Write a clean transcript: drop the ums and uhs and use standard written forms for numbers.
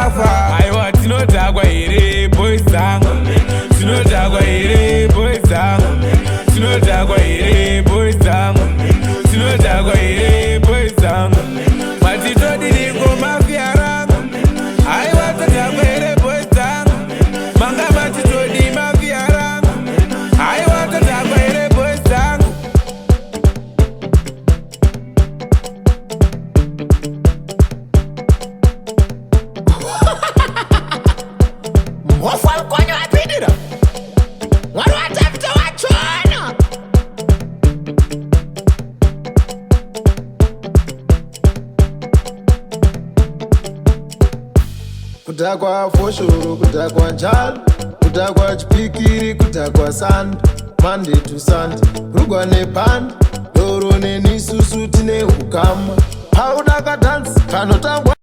wakafa. Aiwa tinodhakwa here boys dzangu, tinodhakwa here boys dzangu, tinodhakwa here boys dzangu, tinodhakwa here boys dzangu. Matitodini ngoma fiarangu, aiwa todhakwa here boys dzangu, manga matitodi mafiarangu, aiwa todhakwa here boys dzangu. Mofal konyo apidira. Wanu watapita wachona. Kudhakwa foshoro, kudhakwa njalo, kudhakwa chipikiri, kudhakwa sand, Monday to Sunday, rugwa nepanda, doro nenisusu tine hukama. Haudaka dance, kanotangwa